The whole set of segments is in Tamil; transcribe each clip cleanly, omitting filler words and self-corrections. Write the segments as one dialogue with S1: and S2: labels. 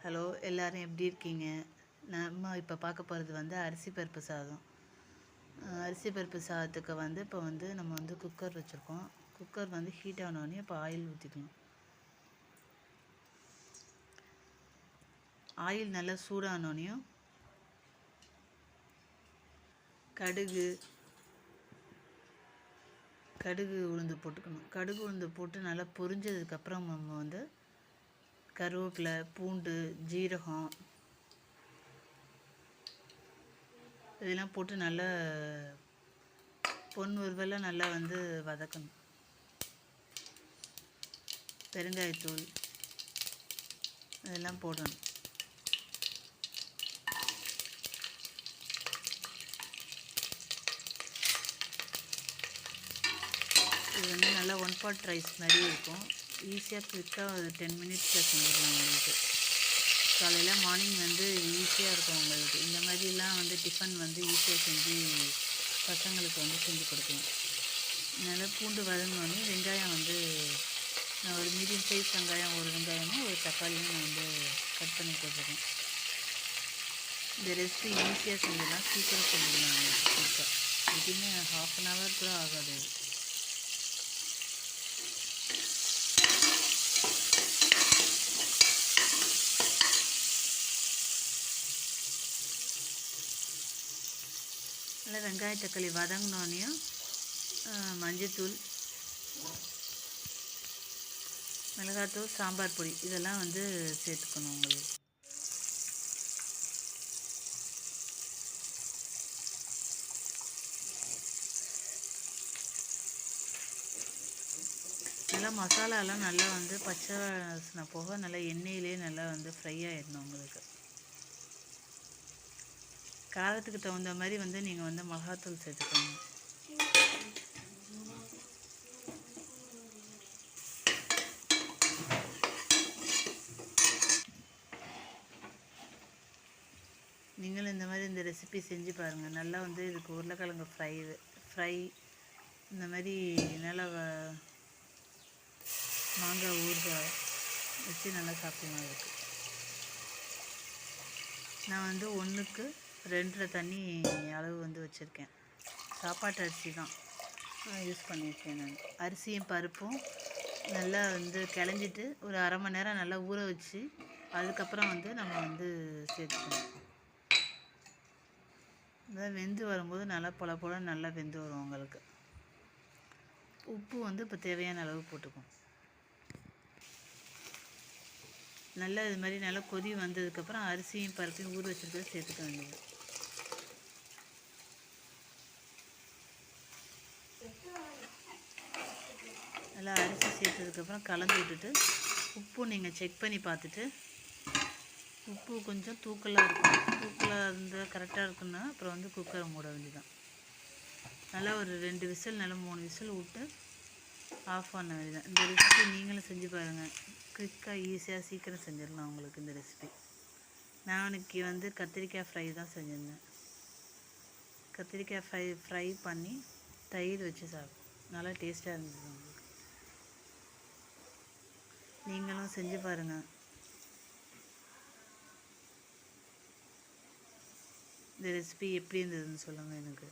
S1: ஹலோ எல்லோரும் எப்படி இருக்கீங்க? நம்ம இப்போ பார்க்க போகிறது வந்து அரிசி பருப்பு சாதம். அரிசி பருப்பு சாதத்துக்கு வந்து இப்போ வந்து நம்ம வந்து குக்கர் வச்சுருக்கோம். குக்கர் வந்து ஹீட் ஆனோடனே இப்போ ஆயில் ஊற்றிக்கணும். ஆயில் நல்லா சூடானோடனையும் கடுகு உளுந்து போட்டுக்கணும். கடுகு உளுந்து போட்டு நல்லா பொரிஞ்சதுக்கப்புறம் நம்ம வந்து கருவேப்பிலை, பூண்டு, ஜீரகம் இதெல்லாம் போட்டு நல்லா பொன் உருவெல்லாம் நல்லா வந்து வதக்கணும். பெருங்காயத்தூள் இதெல்லாம் போடணும். இது வந்து நல்லா 1 pot ரைஸ் மாதிரி இருக்கும். ஈஸியாக குயிக்காக ஒரு 10 மினிட்ஸில் செஞ்சிடலாம். உங்களுக்கு காலையில் மார்னிங் வந்து ஈஸியாக இருக்கும். உங்களுக்கு இந்த மாதிரிலாம் வந்து டிஃபன் வந்து ஈஸியாக செஞ்சு பசங்களுக்கு வந்து செஞ்சு கொடுக்கலாம். நல்லா பூண்டு வதங்கினோடனே வெங்காயம் வந்து நான் ஒரு மீடியம் சைஸ் வெங்காயம், ஒரு வெங்காயமும் ஒரு தக்காளியும் நான் வந்து கட் பண்ணி போட்டுருக்கேன். இந்த ரெசிபி ஈஸியாக செஞ்சிடலாம், சீக்கிரம் செஞ்சிடலாம். குயிக்காக இதுவுமே 1/2 அன் ஹவர் கூட ஆகாது. நல்லா வெங்காய தக்காளி வதங்கினோடனையும் மஞ்சத்தூள், மிளகாத்தூள், சாம்பார் பொடி இதெல்லாம் வந்து சேர்த்துக்கணும். உங்களுக்கு நல்லா மசாலாலாம் நல்லா வந்து பச்சை வாசனை போக நல்லா எண்ணெயிலே நல்லா வந்து ஃப்ரை ஆகிடணும். உங்களுக்கு காரத்துக்கு தகுந்த மாதிரி வந்து நீங்கள் வந்து மிளகாத்தூள் சேர்த்துக்கணும். நீங்களும் இந்த மாதிரி இந்த ரெசிபி செஞ்சு பாருங்கள். நல்லா வந்து இதுக்கு உருளைக்கிழங்கு ஃப்ரை இந்த மாதிரி நல்லா மாங்காய் ஊறுகாய் வச்சு நல்லா சாப்பிடணும். இருக்குது நான் வந்து 1க்கு 2 தண்ணி அளவு வந்து வச்சுருக்கேன். சாப்பாட்டு அரிசி தான் யூஸ் பண்ணியிருக்கேன். நான் அரிசியும் பருப்பும் நல்லா வந்து கிளஞ்சிட்டு ஒரு 1/2 மணி நேரம் நல்லா ஊற வச்சு அதுக்கப்புறம் வந்து நம்ம வந்து சேர்த்துக்கணும். அதாவது வெந்து வரும்போது நல்லா பொல நல்லா வெந்து வரும். உங்களுக்கு உப்பு வந்து இப்போ தேவையான அளவு போட்டுக்கும். நல்லா இது மாதிரி நல்லா கொதி வந்ததுக்கப்புறம் அரிசியும் பருப்பையும் ஊற வச்சுருக்கிறது சேர்த்துக்க வேண்டியது. நல்லா அரிசி சேர்த்ததுக்கப்புறம் கலந்து விட்டுட்டு உப்பு நீங்கள் செக் பண்ணி பார்த்துட்டு உப்பு கொஞ்சம் தூக்கலாக இருந்தால் கரெக்டாக இருக்குன்னா அப்புறம் வந்து குக்கரை மூட வேண்டியதான். நல்லா ஒரு 2 விசில் நல்லா 3 விசில் விட்டு ஆஃப் பண்ண வேண்டியதான். இந்த ரெசிபி நீங்களும் செஞ்சு பாருங்கள். குயிக்காக ஈஸியாக சீக்கிரம் செஞ்சிடலாம். உங்களுக்கு இந்த ரெசிபி நான் இன்னைக்கு வந்து கத்திரிக்காய் ஃப்ரை தான் செஞ்சுருந்தேன். கத்திரிக்காய் ஃப்ரை பண்ணி தயிர் வச்சு சாப்பிடும் நல்லா டேஸ்ட்டாக இருந்தது. உங்களுக்கு நீங்களும் செஞ்சு பாருங்கள். இந்த ரெசிபி எப்படி இருந்ததுன்னு சொல்லுங்கள் எனக்கு.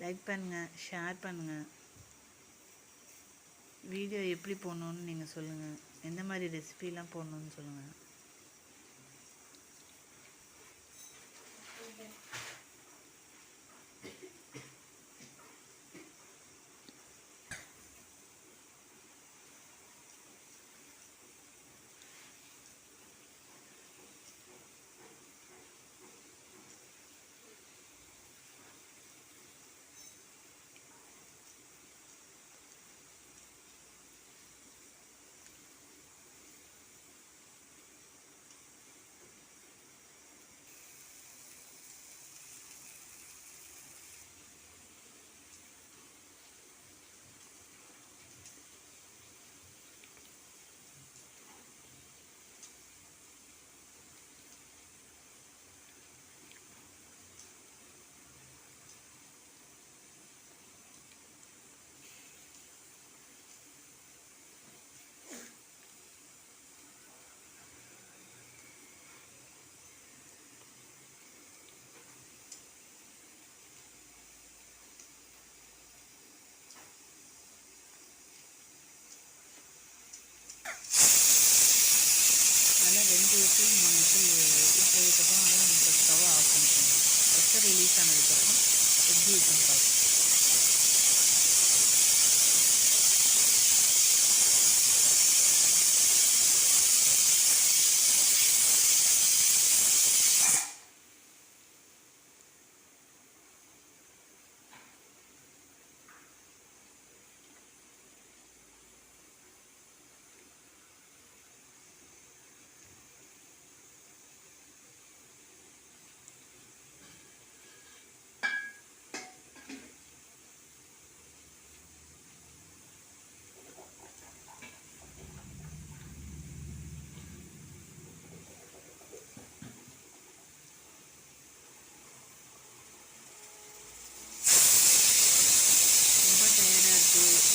S1: லைக் பண்ணுங்கள், ஷேர் பண்ணுங்கள். வீடியோ எப்படி போடணுன்னு நீங்கள் சொல்லுங்கள். எந்த மாதிரி ரெசிபிலாம் போடணுன்னு சொல்லுங்கள். ப்ரெஷர் ரிலீஸ் ஆனதுக்கப்புறம் எப்படி இருக்குன்னு பார்ப்போம்.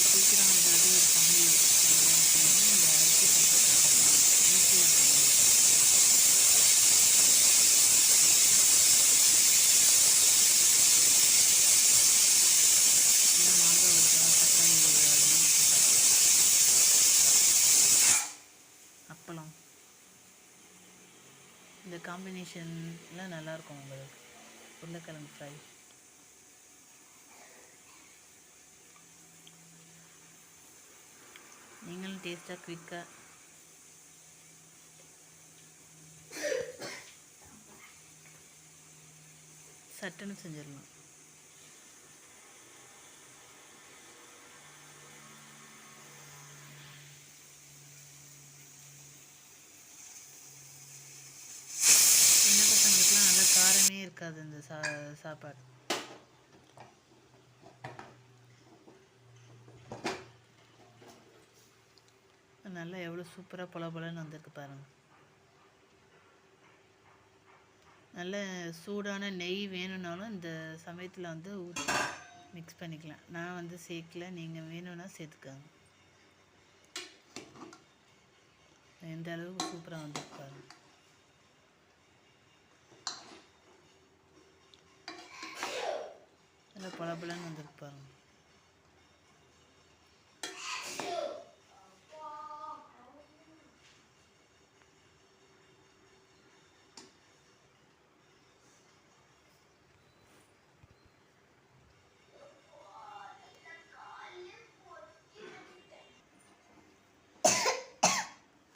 S1: சீக்கிரம் ஏதாவது ஒரு சமையல் செய்யணும் அப்படின்னா இந்த அரிசி பருப்பு சாப்பிடலாம், ஈஸியாக இருக்கும். இல்லை மாங்காய் ஊறுகாய், தக்காளி ஊறுகாய் அதெல்லாம் வச்சு சாப்பிடலாம். அப்பளம் இந்த காம்பினேஷன்லாம் நல்லாயிருக்கும் உங்களுக்கு. உருளைக்கிழங்கு ஃப்ரை நீங்களும் டேஸ்ட்டாக குயிக்காக சட்டுன்னு செஞ்சிடலாம். சின்ன பசங்களுக்குலாம் நல்லா காரமே இருக்காது இந்த சாப்பாடு. நல்லா எவ்வளோ சூப்பராக பொலன்னு வந்திருக்கு பாருங்கள். நல்ல சூடான நெய் வேணும்னாலும் இந்த சமயத்தில் வந்து ஊற்றி மிக்ஸ் பண்ணிக்கலாம். நான் வந்து சேர்க்கல, நீங்கள் வேணும்னா சேர்த்துக்கோங்க. எந்த அளவுக்கு சூப்பராக வந்திருக்கு பாருங்கள். நல்லா பொலன்னு வந்திருக்கு பாருங்கள்.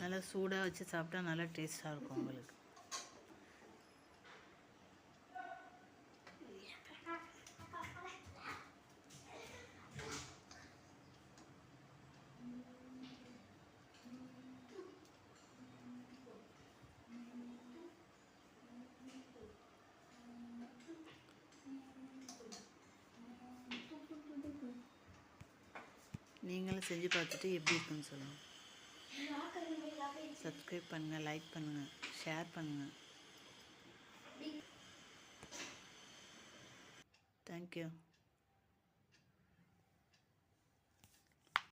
S1: நல்லா சூடாக வச்சு சாப்பிட்டா நல்லா டேஸ்ட்டாக இருக்கும் உங்களுக்கு. நீங்களும் செஞ்சு பார்த்துட்டு எப்படி இருக்குன்னு சொல்லுங்கள். சப்ஸ்கிரைப் பண்ணுங்கள், லைக் பண்ணுங்கள், ஷேர் பண்ணுங்கள். தேங்க்யூ.